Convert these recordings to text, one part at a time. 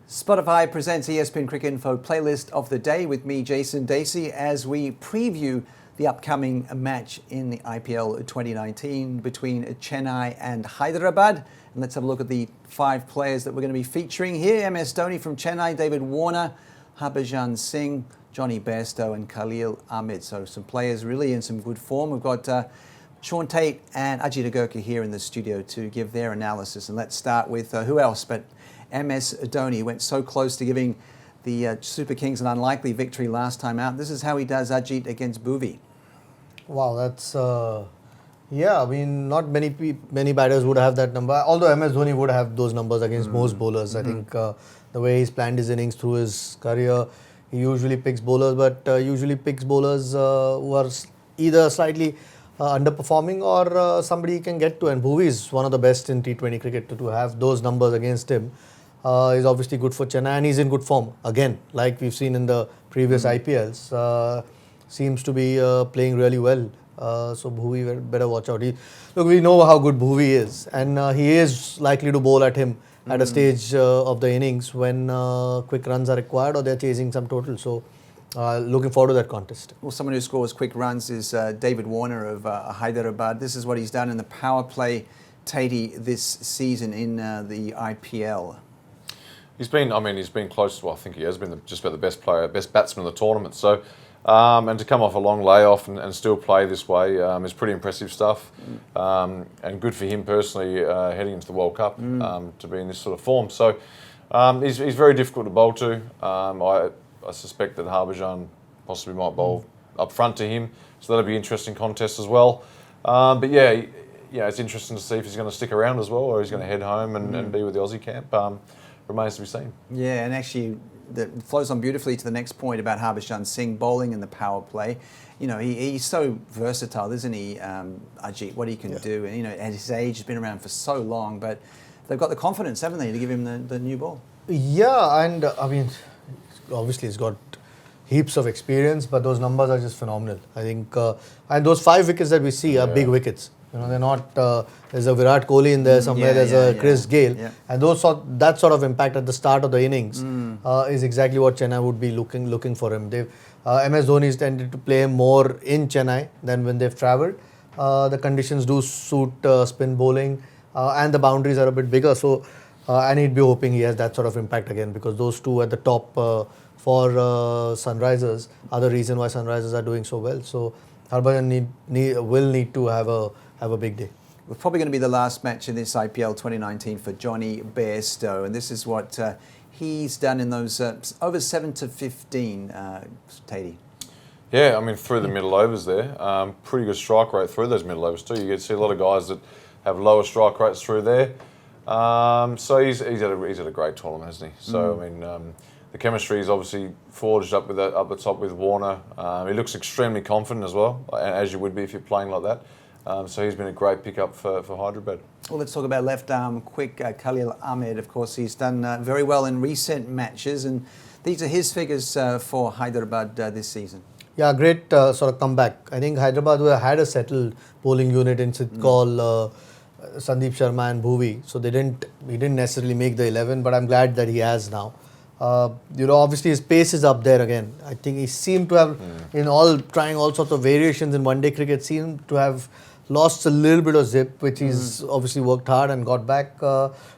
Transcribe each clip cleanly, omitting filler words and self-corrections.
Spotify presents ESPN Cricinfo playlist of the day with me, Jason Dacey, as we preview the upcoming match in the IPL 2019 between Chennai and Hyderabad. And let's have a look at the 5 players that we're going to be featuring here. MS Dhoni from Chennai, David Warner, Harbhajan Singh, Johnny Bairstow and Khalil Ahmed. So some players really in some good form. We've got Shaun, Tait and Ajit Agarkar here in the studio to give their analysis. And let's start with who else but MS Dhoni. Went so close to giving the Super Kings an unlikely victory last time out. This is how he does, Ajit, against Bhuvi. Wow, that's yeah. I mean, not many batters would have that number. Although MS Dhoni would have those numbers against most bowlers. I think the way he's planned his innings through his career, he usually picks bowlers, but usually picks bowlers who are either slightly underperforming or somebody he can get to. And Bhuvi is one of the best in T20 cricket to have those numbers against him. Is obviously good for Chennai, and he's in good form again, like we've seen in the previous IPLs. Seems to be playing really well. So Bhuvi better watch out. Look, we know how good Bhuvi is, and he is likely to bowl at him at a stage of the innings when quick runs are required or they're chasing some total. So looking forward to that contest. Well, someone who scores quick runs is David Warner of Hyderabad. This is what he's done in the power play, Tait, this season in the IPL. He's been close. Well, I think he has been just about the best batsman in the tournament. So, and to come off a long layoff and still play this way is pretty impressive stuff. And good for him personally, heading into the World Cup to be in this sort of form. So, he's very difficult to bowl to. I suspect that Harbhajan possibly might bowl up front to him. So that'll be an interesting contest as well. But yeah, it's interesting to see if he's going to stick around as well, or he's going to head home and be with the Aussie camp. Remains to be seen. Yeah, and actually that flows on beautifully to the next point about Harbhajan Singh bowling in the power play. You know, he's so versatile, isn't he, Ajit, what he can do. And, you know, at his age, he's been around for so long, but they've got the confidence, haven't they, to give him the new ball? Yeah, and I mean, obviously he's got heaps of experience, but those numbers are just phenomenal. I think, and those 5 wickets that we see are big wickets. You know, they're not. There's a Virat Kohli in there somewhere. There's a Chris Gayle, and that sort of impact at the start of the innings is exactly what Chennai would be looking for him. MS Dhoni's tended to play more in Chennai than when they've travelled. The conditions do suit spin bowling, and the boundaries are a bit bigger. So, and he'd be hoping he has that sort of impact again, because those two at the top for Sunrisers are the reason why Sunrisers are doing so well. So, Harbhajan will need to have a big day. We're probably going to be the last match in this IPL 2019 for Johnny Bairstow, and this is what he's done in those over 7 to 15, Tait. Yeah, I mean, through the middle overs there, pretty good strike rate through those middle overs too. You get to see a lot of guys that have lower strike rates through there. So he's had a great tournament, hasn't he? So I mean, the chemistry is obviously forged up the top with Warner. He looks extremely confident as well, as you would be if you're playing like that. So he's been a great pickup for Hyderabad. Well, let's talk about left arm quick. Khalil Ahmed, of course, he's done very well in recent matches, and these are his figures for Hyderabad this season. Yeah, great sort of comeback. I think Hyderabad had a settled bowling unit in Sidkal, Sandeep Sharma and Bhuvi, so he didn't necessarily make the 11, but I'm glad that he has now. You know, obviously his pace is up there again. I think he seemed to have, trying all sorts of variations in one-day cricket, seemed to have lost a little bit of zip, which he's obviously worked hard and got back,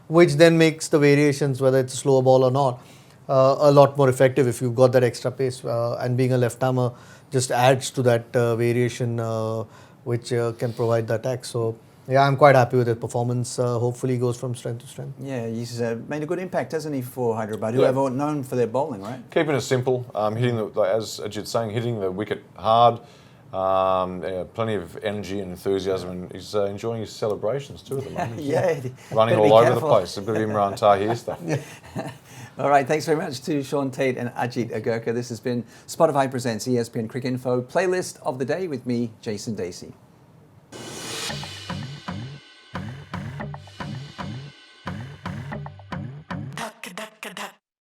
which then makes the variations, whether it's a slower ball or not, a lot more effective if you've got that extra pace. And being a left-armer just adds to that variation, which can provide the attack. So, yeah, I'm quite happy with his performance. Hopefully he goes from strength to strength. Yeah, he's made a good impact, hasn't he, for Hyderabad, who are known for their bowling, right? Keeping it simple, hitting as Ajit's saying, hitting the wicket hard. Plenty of energy and enthusiasm, and he's enjoying his celebrations too at the moment. Running all over the place. A bit of Imran Tahir stuff. All right, thanks very much to Shaun, Tait and Ajit Agarkar. This has been Spotify Presents ESPN Cricinfo playlist of the day with me, Jason Dacey.